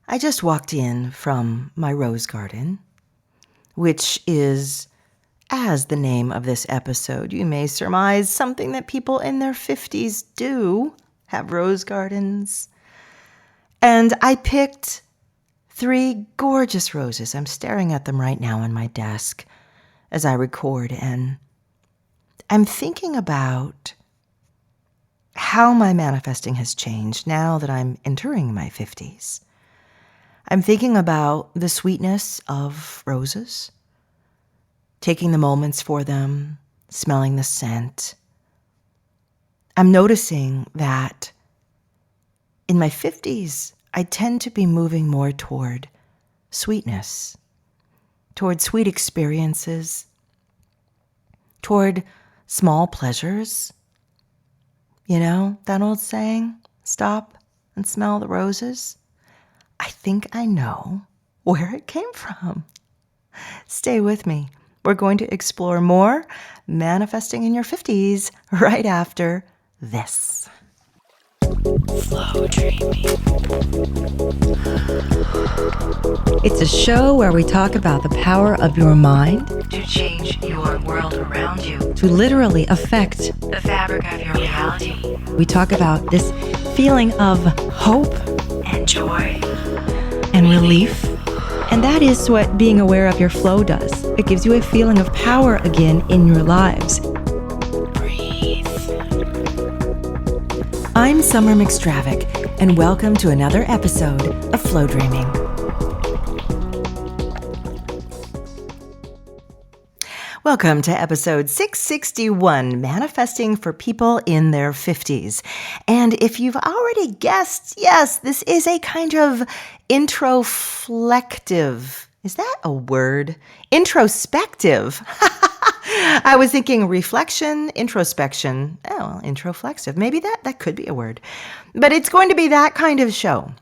I just walked in from my rose garden, which is, as the name of this episode, you may surmise, something that people in their 50s do, have rose gardens. And I picked 3 gorgeous roses. I'm staring at them right now on my desk as I record, and I'm thinking about how my manifesting has changed now that I'm entering my 50s. I'm thinking about the sweetness of roses, taking the moments for them, smelling the scent. I'm noticing that in my 50s, I tend to be moving more toward sweetness, toward sweet experiences, toward small pleasures. You know, that old saying, stop and smell the roses? I think I know where it came from. Stay with me. We're going to explore more manifesting in your 50s right after this. Flowdreaming. It's a show where we talk about the power of your mind to change your world around you, to literally affect the fabric of your reality. We talk about this feeling of hope and joy and relief. And that is what being aware of your flow does. It gives you a feeling of power again in your lives. Breathe. I'm Summer McStravick, and welcome to another episode of Flowdreaming. Welcome to episode 661, Manifesting for People in Their 50s. And if you've already guessed, yes, this is a kind of introflective. Is that a word? Introspective. I was thinking reflection, introspection. Oh, well, introflexive. Maybe that could be a word. But it's going to be that kind of show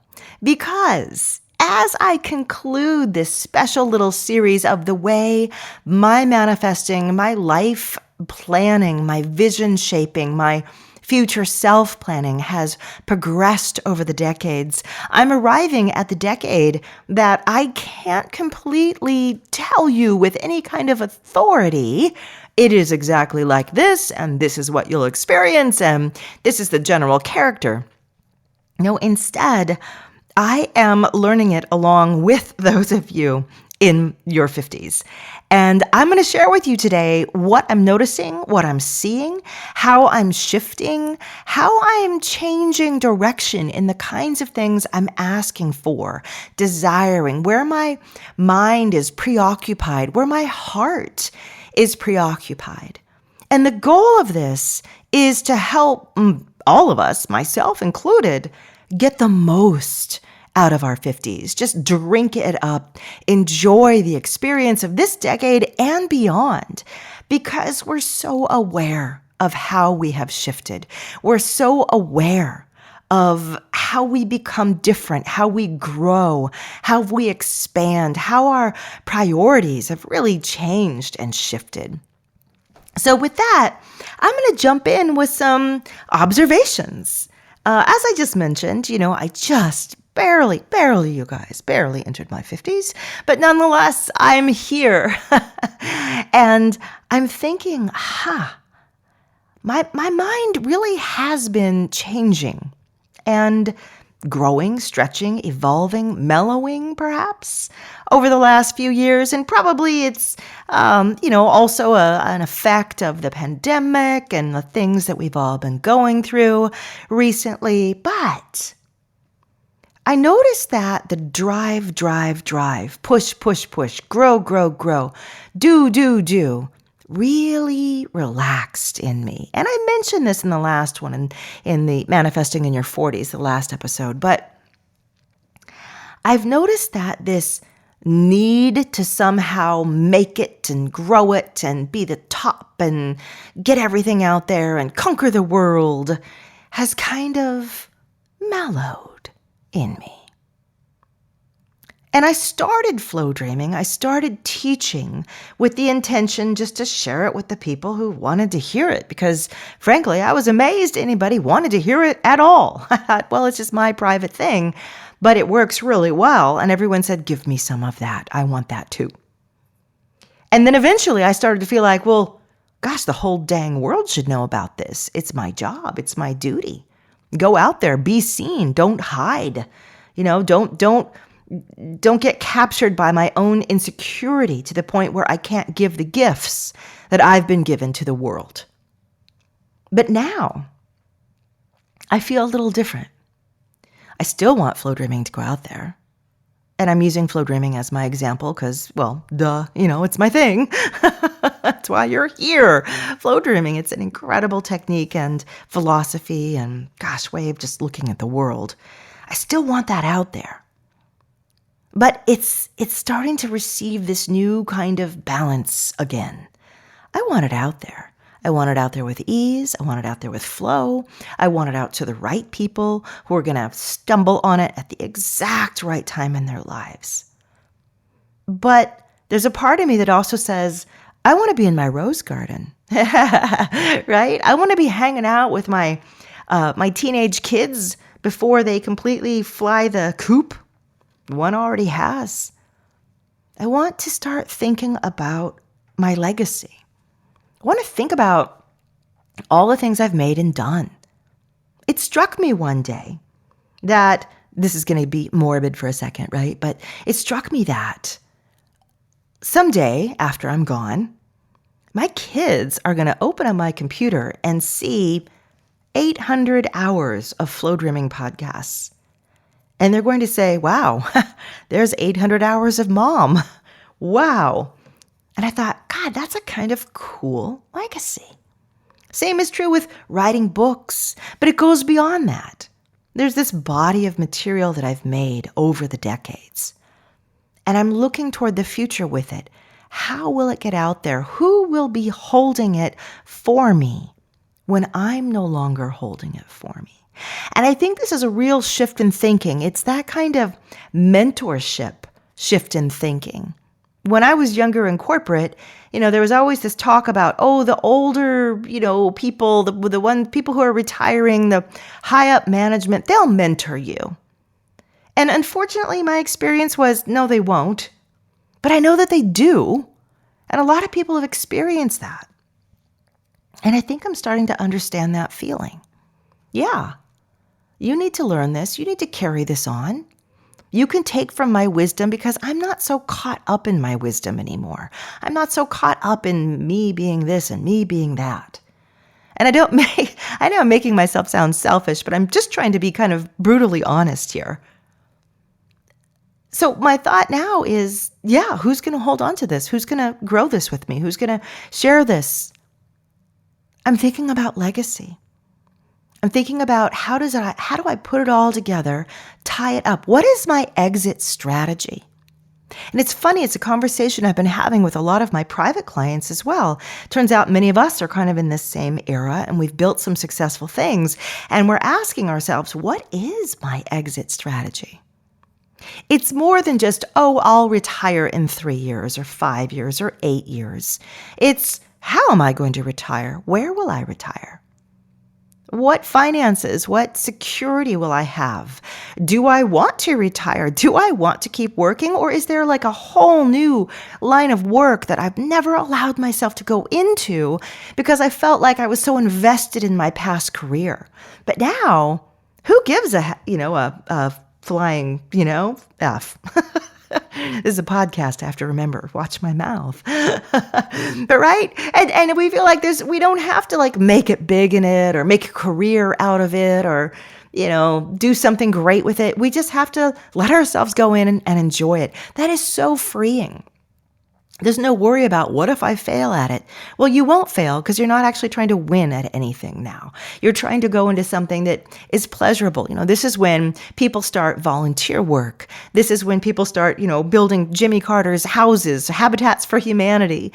because as I conclude this special little series of the way my manifesting, my life planning, my vision shaping, my future self-planning has progressed over the decades, I'm arriving at the decade that I can't completely tell you with any kind of authority. It is exactly like this, and this is what you'll experience, and this is the general character. No, instead, I am learning it along with those of you in your 50s. And I'm going to share with you today what I'm noticing, what I'm seeing, how I'm shifting, how I'm changing direction in the kinds of things I'm asking for, desiring, where my mind is preoccupied, where my heart is preoccupied. And the goal of this is to help all of us, myself included, get the most out of our 50s. Just drink it up. Enjoy the experience of this decade and beyond, because we're so aware of how we have shifted. We're so aware of how we become different, how we grow, how we expand, how our priorities have really changed and shifted. So with that, I'm going to jump in with some observations. As I just mentioned, I just barely, you guys, barely entered my 50s, but nonetheless, I'm here. And I'm thinking, my mind really has been changing and growing, stretching, evolving, mellowing, perhaps, over the last few years. And probably it's, also an effect of the pandemic and the things that we've all been going through recently. But I noticed that the drive, push, grow, do, really relaxed in me. And I mentioned this in the last one, in the Manifesting in Your 40s, the last episode. But I've noticed that this need to somehow make it and grow it and be the top and get everything out there and conquer the world has kind of mellowed in me. And I started flow dreaming. I started teaching with the intention just to share it with the people who wanted to hear it, because frankly, I was amazed anybody wanted to hear it at all. I thought, well, it's just my private thing. but it works really well. And everyone said, give me some of that. I want that too. And then eventually I started to feel like, well, gosh, the whole dang world should know about this. It's my job. It's my duty. Go out there, be seen. Don't hide. Don't get captured by my own insecurity to the point where I can't give the gifts that I've been given to the world. But now I feel a little different. I still want Flowdreaming to go out there. And I'm using Flowdreaming as my example because, well, duh, it's my thing. That's why you're here. Flowdreaming, it's an incredible technique and philosophy and, gosh, way of just looking at the world. I still want that out there. But it's starting to receive this new kind of balance again. I want it out there. I want it out there with ease. I want it out there with flow. I want it out to the right people who are going to stumble on it at the exact right time in their lives. But there's a part of me that also says, I want to be in my rose garden, right? I want to be hanging out with my teenage kids before they completely fly the coop. One already has. I want to start thinking about my legacy. I want to think about all the things I've made and done. It struck me one day that, this is going to be morbid for a second, right? But it struck me that someday after I'm gone, my kids are going to open up my computer and see 800 hours of Flowdreaming podcasts. And they're going to say, wow, there's 800 hours of mom. Wow. And I thought, God, that's a kind of cool legacy. Same is true with writing books, but it goes beyond that. There's this body of material that I've made over the decades. And I'm looking toward the future with it. How will it get out there? Who will be holding it for me when I'm no longer holding it for me? And I think this is a real shift in thinking. It's that kind of mentorship shift in thinking. When I was younger in corporate, there was always this talk about, the older, people, the people who are retiring, the high up management, they'll mentor you. And unfortunately, my experience was, no, they won't. But I know that they do. And a lot of people have experienced that. And I think I'm starting to understand that feeling. Yeah, you need to learn this. You need to carry this on. You can take from my wisdom because I'm not so caught up in my wisdom anymore. I'm not so caught up in me being this and me being that. And I know I'm making myself sound selfish, but I'm just trying to be kind of brutally honest here. So my thought now is, who's going to hold on to this? Who's going to grow this with me? Who's going to share this? I'm thinking about legacy. I'm thinking about how do I put it all together, tie it up? What is my exit strategy? And it's funny, it's a conversation I've been having with a lot of my private clients as well. Turns out many of us are kind of in this same era and we've built some successful things. And we're asking ourselves, what is my exit strategy? It's more than just, I'll retire in 3 years or 5 years or 8 years. It's, how am I going to retire? Where will I retire? What finances, what security will I have? Do I want to retire? Do I want to keep working? Or is there like a whole new line of work that I've never allowed myself to go into because I felt like I was so invested in my past career? But now, who gives a flying, F? This is a podcast. I have to remember, watch my mouth. But right? And we feel like we don't have to like make it big in it or make a career out of it or, do something great with it. We just have to let ourselves go in and enjoy it. That is so freeing. There's no worry about what if I fail at it. Well, you won't fail because you're not actually trying to win at anything now. You're trying to go into something that is pleasurable. This is when people start volunteer work. This is when people start, building Jimmy Carter's houses, Habitats for Humanity.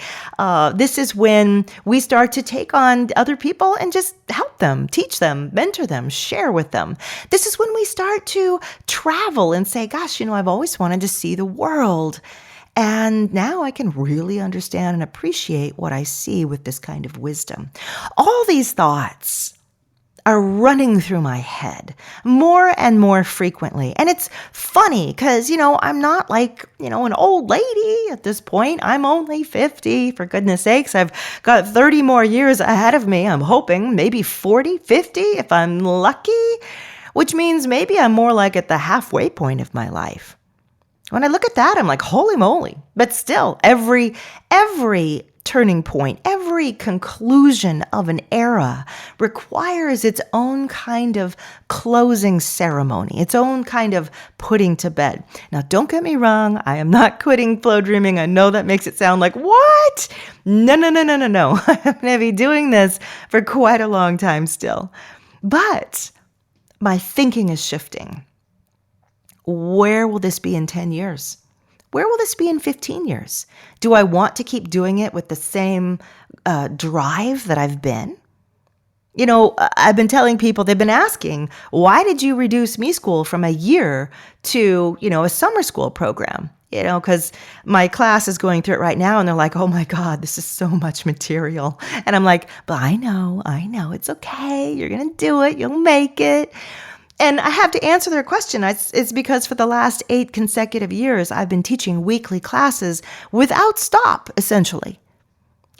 This is when we start to take on other people and just help them, teach them, mentor them, share with them. This is when we start to travel and say, gosh, I've always wanted to see the world. And now I can really understand and appreciate what I see with this kind of wisdom. All these thoughts are running through my head more and more frequently. And it's funny because, I'm not like, an old lady at this point. I'm only 50, for goodness sakes. I've got 30 more years ahead of me. I'm hoping maybe 40, 50 if I'm lucky, which means maybe I'm more like at the halfway point of my life. When I look at that, I'm like, holy moly. But still, every turning point, every conclusion of an era requires its own kind of closing ceremony, its own kind of putting to bed. Now, don't get me wrong. I am not quitting Flowdreaming. I know that makes it sound like, what? No. I'm going to be doing this for quite a long time still. But my thinking is shifting. Where will this be in 10 years? Where will this be in 15 years? Do I want to keep doing it with the same drive that I've been? I've been telling people, they've been asking, why did you reduce Me School from a year to, a summer school program? Because my class is going through it right now and they're like, oh my God, this is so much material. And I'm like, but I know, it's okay. You're going to do it. You'll make it. And I have to answer their question. It's because for the last 8 consecutive years, I've been teaching weekly classes without stop, essentially.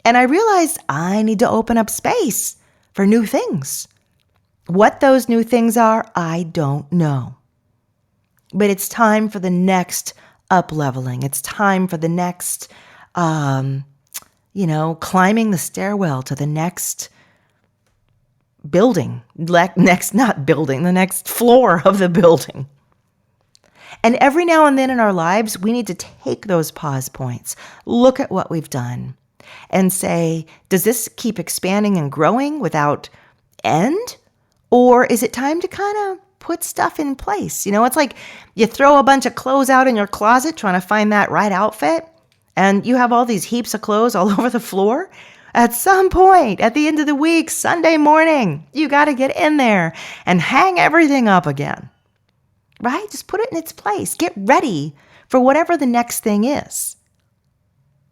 And I realized I need to open up space for new things. What those new things are, I don't know. But it's time for the next up-leveling. It's time for the next, climbing the stairwell to the next building, the next floor of the building. And every now and then in our lives, we need to take those pause points, look at what we've done, and say, does this keep expanding and growing without end? Or is it time to kind of put stuff in place? It's like you throw a bunch of clothes out in your closet trying to find that right outfit, and you have all these heaps of clothes all over the floor. At some point, at the end of the week, Sunday morning, you got to get in there and hang everything up again, right? Just put it in its place. Get ready for whatever the next thing is.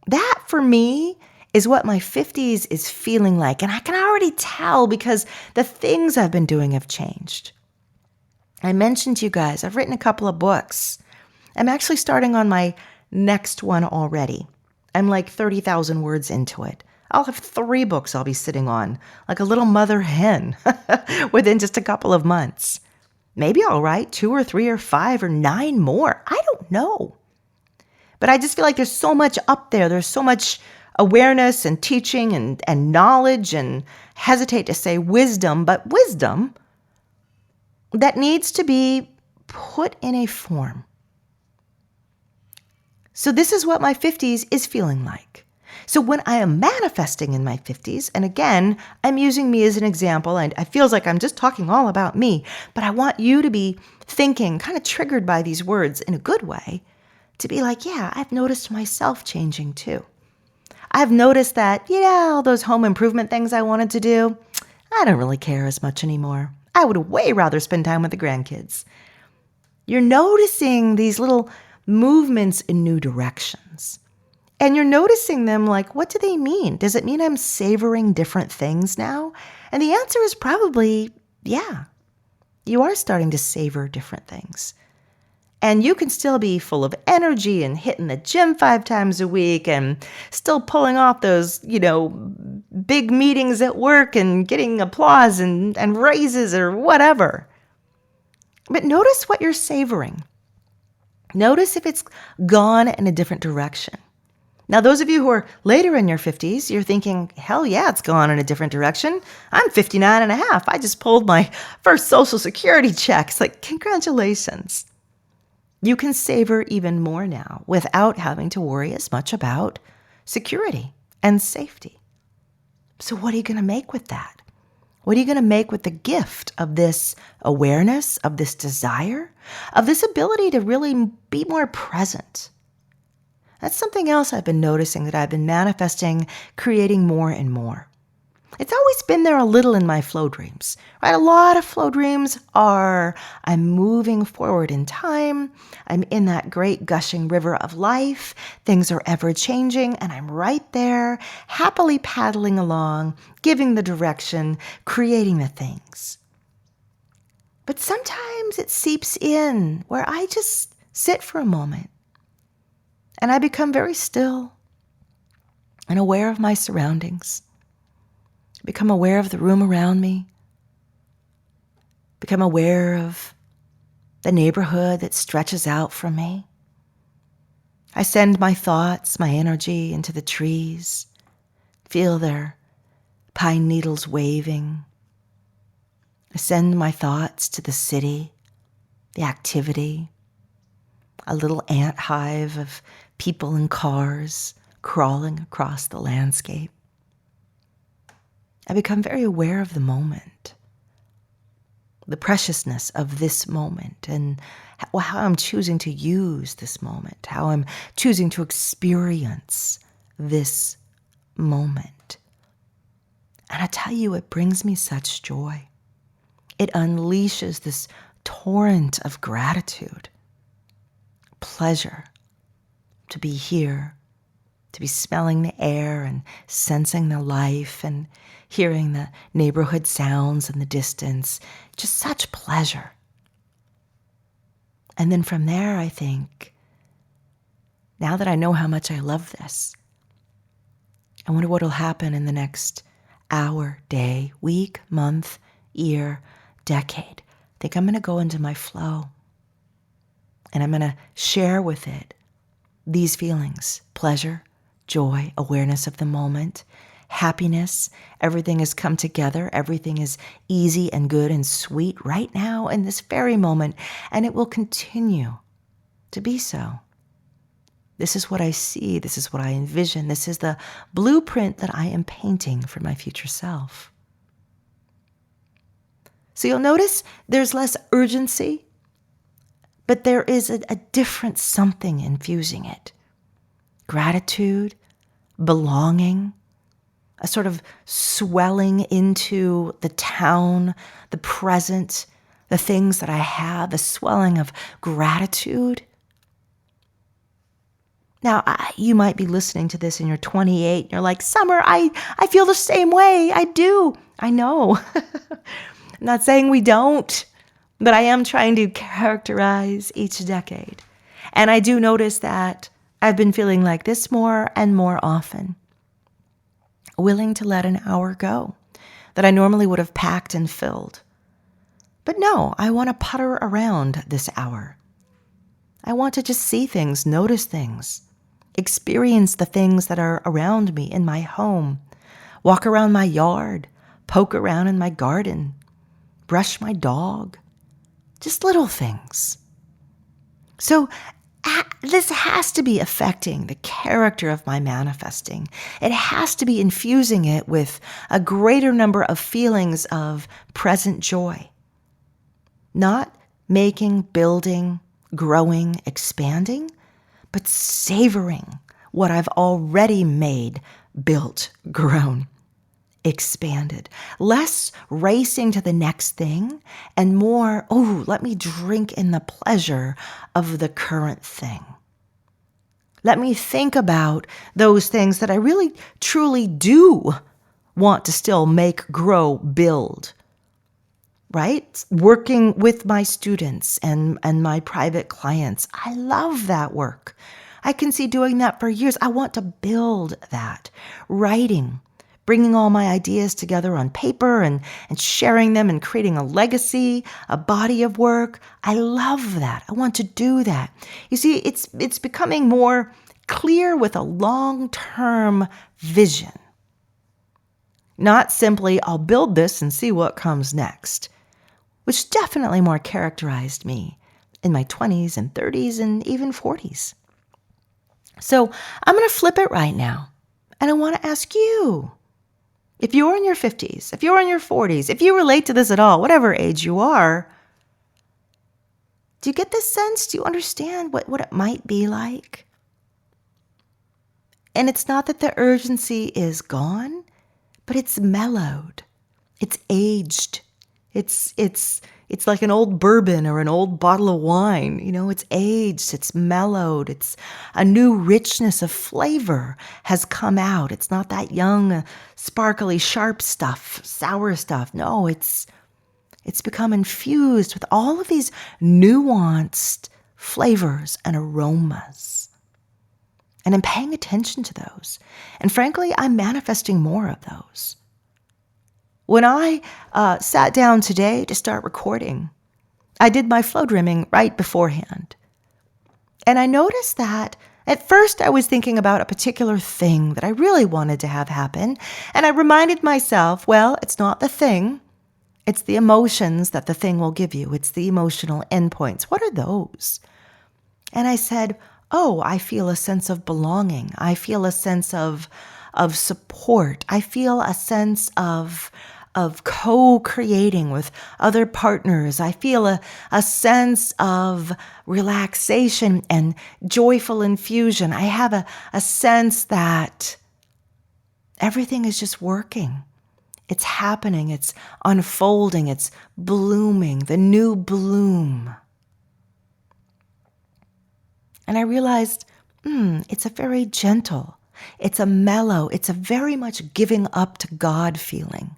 That, for me, is what my 50s is feeling like. And I can already tell because the things I've been doing have changed. I mentioned to you guys, I've written a couple of books. I'm actually starting on my next one already. I'm like 30,000 words into it. I'll have 3 books I'll be sitting on, like a little mother hen, within just a couple of months. Maybe I'll write 2 or 3 or 5 or 9 more. I don't know. But I just feel like there's so much up there. There's so much awareness and teaching and knowledge and, hesitate to say wisdom, but wisdom that needs to be put in a form. So this is what my 50s is feeling like. So when I am manifesting in my 50s, and again, I'm using me as an example, and it feels like I'm just talking all about me, but I want you to be thinking, kind of triggered by these words in a good way, to be like, yeah, I've noticed myself changing too. I've noticed that, all those home improvement things I wanted to do, I don't really care as much anymore. I would way rather spend time with the grandkids. You're noticing these little movements in new directions. And you're noticing them like, what do they mean? Does it mean I'm savoring different things now? And the answer is probably, yeah. You are starting to savor different things. And you can still be full of energy and hitting the gym 5 times a week and still pulling off those, big meetings at work and getting applause and raises or whatever. But notice what you're savoring. Notice if it's gone in a different direction. Now, those of you who are later in your 50s, you're thinking, hell yeah, it's gone in a different direction. I'm 59 and a half. I just pulled my first Social Security check. It's like, congratulations. You can savor even more now without having to worry as much about security and safety. So what are you going to make with that? What are you going to make with the gift of this awareness, of this desire, of this ability to really be more present? That's something else I've been noticing that I've been manifesting, creating more and more. It's always been there a little in my flow dreams, right? A lot of flow dreams are I'm moving forward in time. I'm in that great gushing river of life. Things are ever changing and I'm right there, happily paddling along, giving the direction, creating the things. But sometimes it seeps in where I just sit for a moment and I become very still and aware of my surroundings, become aware of the room around me, become aware of the neighborhood that stretches out from me. I send my thoughts, my energy into the trees, feel their pine needles waving. I send my thoughts to the city, the activity, a little ant hive of people and cars crawling across the landscape. I become very aware of the moment, the preciousness of this moment, and how I'm choosing to use this moment, how I'm choosing to experience this moment. And I tell you, it brings me such joy. It unleashes this torrent of gratitude, pleasure to be here, to be smelling the air and sensing the life and hearing the neighborhood sounds in the distance. Just such pleasure. And then from there, I think, now that I know how much I love this, I wonder what will happen in the next hour, day, week, month, year, decade. I think I'm going to go into my flow and I'm going to share with it these feelings: pleasure, joy, awareness of the moment, happiness. Everything has come together. Everything is easy and good and sweet right now in this very moment, and it will continue to be so. This is what I see. This is what I envision. This is the blueprint that I am painting for my future self. So you'll notice there's less urgency, but there is a different something infusing it. Gratitude, belonging, a sort of swelling into the town, the present, the things that I have, the swelling of gratitude. Now, you might be listening to this and you're 28 and you're like, Summer, I feel the same way. I do. I know. I'm not saying we don't, but I am trying to characterize each decade. And I do notice that I've been feeling like this more and more often, willing to let an hour go that I normally would have packed and filled. But no, I want to putter around this hour. I want to just see things, notice things, experience the things that are around me in my home, walk around my yard, poke around in my garden, brush my dog, just little things. So this has to be affecting the character of my manifesting. It has to be infusing it with a greater number of feelings of present joy. Not making, building, growing, expanding, but savoring what I've already made, built, grown, expanded. Less racing to the next thing and more, let me drink in the pleasure of the current thing. Let me think about those things that I really, truly do want to still make, grow, build, right? Working with my students and my private clients. I love that work. I can see doing that for years. I want to build that. Writing, bringing all my ideas together on paper and sharing them and creating a legacy, a body of work. I love that. I want to do that. You see, it's becoming more clear with a long-term vision. Not simply, I'll build this and see what comes next, which definitely more characterized me in my 20s and 30s and even 40s. So I'm going to flip it right now. And I want to ask you, if you're in your 50s, if you're in your 40s, if you relate to this at all, whatever age you are, do you get this sense? Do you understand what it might be like? And it's not that the urgency is gone, but it's mellowed. It's aged. It's like an old bourbon or an old bottle of wine. You know, it's aged, it's mellowed, it's a new richness of flavor has come out. It's not that young, sparkly, sharp stuff, sour stuff. No, it's It's become infused with all of these nuanced flavors and aromas. And I'm paying attention to those. And frankly, I'm manifesting more of those. When I sat down today to start recording, I did my Flowdreaming right beforehand. And I noticed that at first I was thinking about a particular thing that I really wanted to have happen. And I reminded myself, well, it's not the thing. It's the emotions that the thing will give you. It's the emotional endpoints. What are those? And I said, oh, I feel a sense of belonging. I feel a sense of support. I feel a sense of co-creating with other partners. I feel a sense of relaxation and joyful infusion. I have a sense that everything is just working. It's happening. It's unfolding. It's blooming, the new bloom. And I realized, it's a very gentle, it's a mellow, it's a very much giving up to God feeling.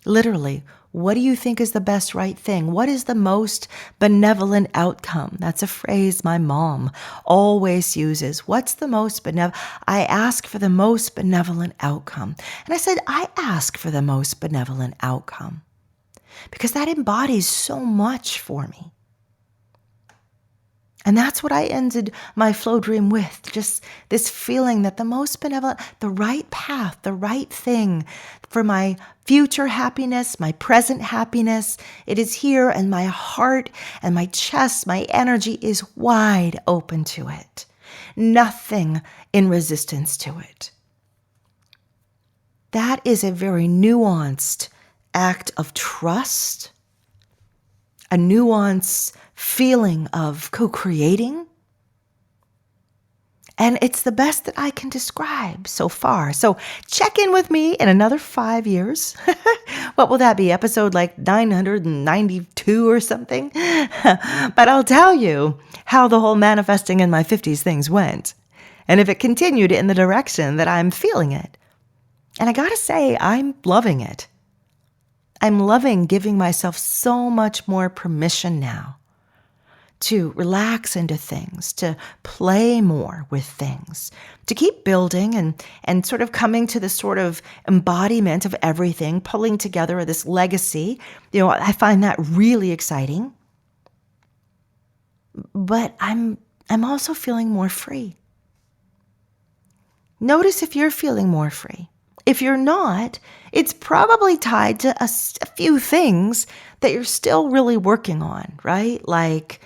Literally, what do you think is the best right thing? What is the most benevolent outcome? That's a phrase my mom always uses. What's the most benevolent? I ask for the most benevolent outcome. And I said, I ask for the most benevolent outcome because that embodies so much for me. And that's what I ended my flow dream with, just this feeling that the most benevolent, the right path, the right thing for my future happiness, my present happiness, it is here, and my heart and my chest, my energy is wide open to it. Nothing in resistance to it. That is a very nuanced act of trust, a nuanced feeling of co-creating. And it's the best that I can describe so far. So check in with me in another 5 years. What will that be? Episode like 992 or something? But I'll tell you how the whole manifesting in my 50s things went. And if it continued in the direction that I'm feeling it. And I gotta say, I'm loving it. I'm loving giving myself so much more permission now to relax into things, to play more with things, to keep building and sort of coming to this sort of embodiment of everything, pulling together this legacy. You know, I find that really exciting. But I'm also feeling more free. Notice if you're feeling more free. If you're not, it's probably tied to a few things that you're still really working on, right? Like,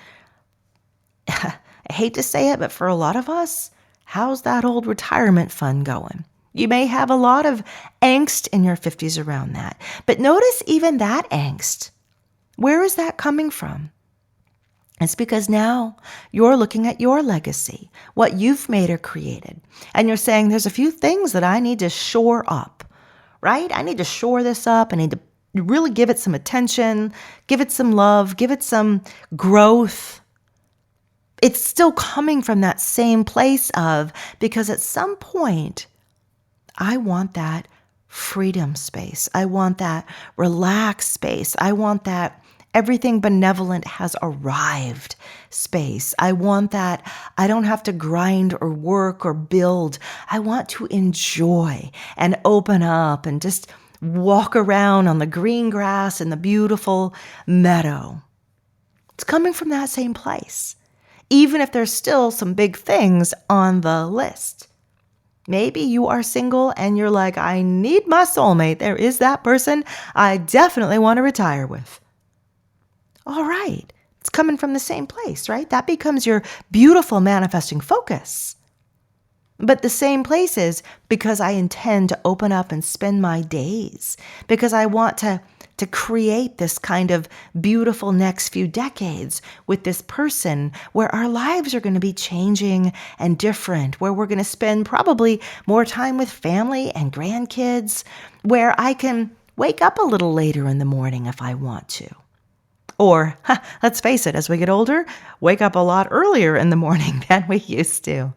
I hate to say it, but for a lot of us, how's that old retirement fund going? You may have a lot of angst in your 50s around that. But notice even that angst. Where is that coming from? It's because now you're looking at your legacy, what you've made or created. And you're saying there's a few things that I need to shore up, right? I need to shore this up. I need to really give it some attention, give it some love, give it some growth. It's still coming from that same place of, because at some point, I want that freedom space. I want that relaxed space. I want that everything benevolent has arrived space. I want that I don't have to grind or work or build. I want to enjoy and open up and just walk around on the green grass in the beautiful meadow. It's coming from that same place, even if there's still some big things on the list. Maybe you are single and you're like, I need my soulmate. There is that person I definitely want to retire with. All right. It's coming from the same place, right? That becomes your beautiful manifesting focus. But the same place is because I intend to open up and spend my days, because I want to create this kind of beautiful next few decades with this person where our lives are going to be changing and different, where we're going to spend probably more time with family and grandkids, where I can wake up a little later in the morning if I want to. Or, let's face it, as we get older, wake up a lot earlier in the morning than we used to.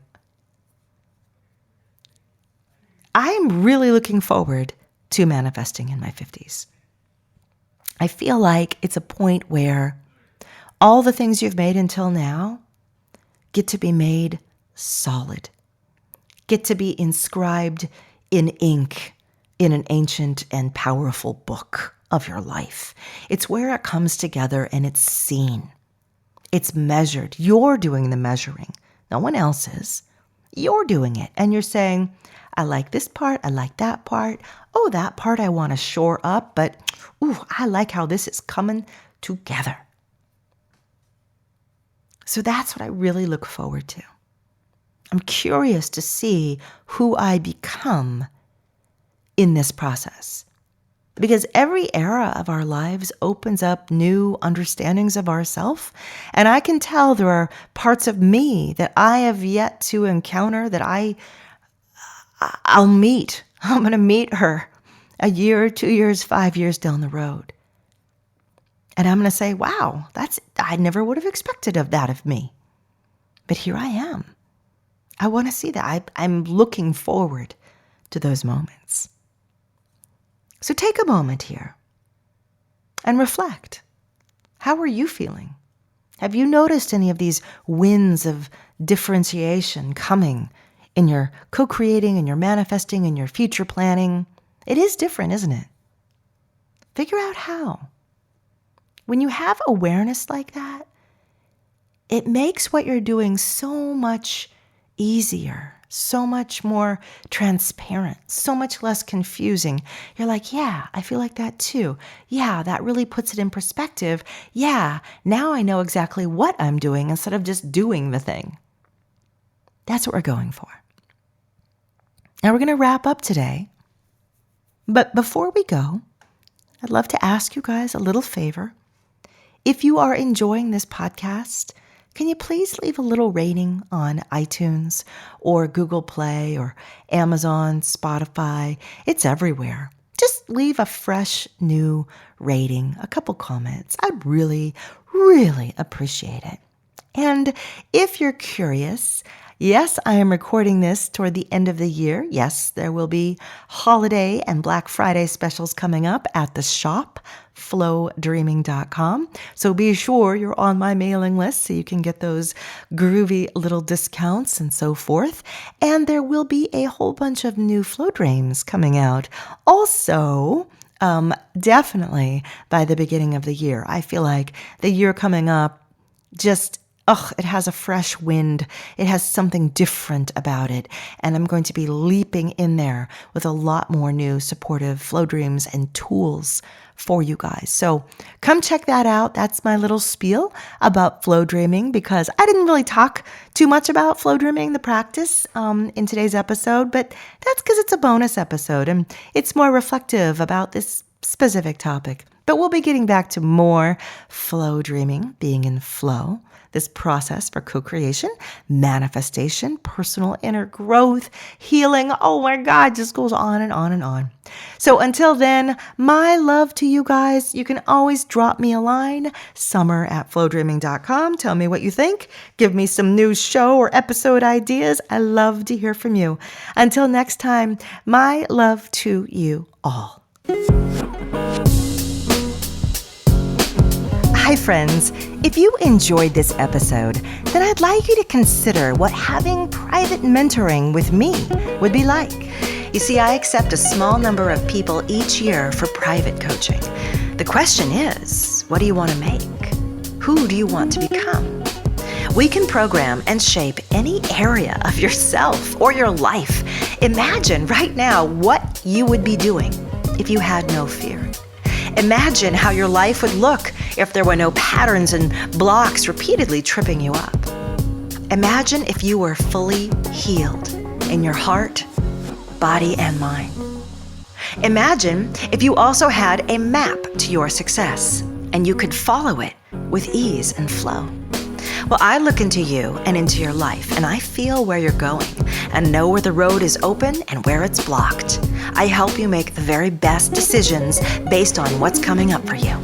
I'm really looking forward to manifesting in my 50s. I feel like it's a point where all the things you've made until now get to be made solid, get to be inscribed in ink in an ancient and powerful book of your life. It's where it comes together and it's seen. It's measured. You're doing the measuring. No one else is. You're doing it. And you're saying, I like this part. I like that part. Oh, that part I want to shore up, but I like how this is coming together. So that's what I really look forward to. I'm curious to see who I become in this process. Because every era of our lives opens up new understandings of ourselves. And I can tell there are parts of me that I have yet to encounter that I'll meet. I'm going to meet her a year, 2 years, 5 years down the road. And I'm going to say, wow, I never would have expected that of me. But here I am. I want to see that. I'm looking forward to those moments. So take a moment here and reflect. How are you feeling? Have you noticed any of these winds of differentiation coming in your co-creating and your manifesting and your future planning? It is different, isn't it? Figure out how. When you have awareness like that, it makes what you're doing so much easier, so much more transparent, so much less confusing. You're like, yeah, I feel like that too. Yeah, that really puts it in perspective. Yeah, now I know exactly what I'm doing instead of just doing the thing. That's what we're going for. Now we're going to wrap up today. But before we go, I'd love to ask you guys a little favor. If you are enjoying this podcast, can you please leave a little rating on iTunes or Google Play or Amazon, Spotify? It's everywhere. Just leave a fresh, new rating, a couple comments. I'd really, really appreciate it. And if you're curious, yes, I am recording this toward the end of the year. Yes, there will be holiday and Black Friday specials coming up at the shop, Flowdreaming.com. So be sure you're on my mailing list so you can get those groovy little discounts and so forth. And there will be a whole bunch of new Flow Dreams coming out. Also, definitely by the beginning of the year. I feel like the year coming up just it has a fresh wind. It has something different about it. And I'm going to be leaping in there with a lot more new supportive flow dreams and tools for you guys. So come check that out. That's my little spiel about flow dreaming, because I didn't really talk too much about flow dreaming, the practice, in today's episode, but that's because it's a bonus episode and it's more reflective about this specific topic. But we'll be getting back to more flow dreaming, being in flow, this process for co-creation, manifestation, personal inner growth, healing. Oh my God, just goes on and on and on. So until then, my love to you guys. You can always drop me a line, summer@flowdreaming.com. Tell me what you think. Give me some new show or episode ideas. I love to hear from you. Until next time, my love to you all. Hi friends, if you enjoyed this episode, then I'd like you to consider what having private mentoring with me would be like. You see, I accept a small number of people each year for private coaching. The question is, what do you want to make? Who do you want to become? We can program and shape any area of yourself or your life. Imagine right now what you would be doing if you had no fear. Imagine how your life would look if there were no patterns and blocks repeatedly tripping you up. Imagine if you were fully healed in your heart, body, and mind. Imagine if you also had a map to your success and you could follow it with ease and flow. Well, I look into you and into your life, and I feel where you're going and know where the road is open and where it's blocked. I help you make the very best decisions based on what's coming up for you.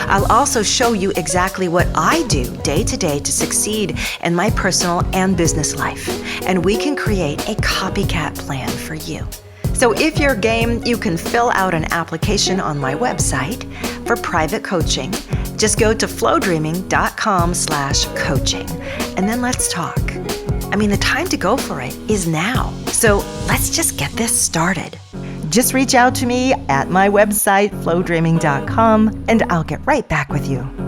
I'll also show you exactly what I do day to day to succeed in my personal and business life, and we can create a copycat plan for you. So if you're game, you can fill out an application on my website for private coaching. Just go to flowdreaming.com/coaching, and then let's talk. I mean, the time to go for it is now. So let's just get this started. Just reach out to me at my website, flowdreaming.com, and I'll get right back with you.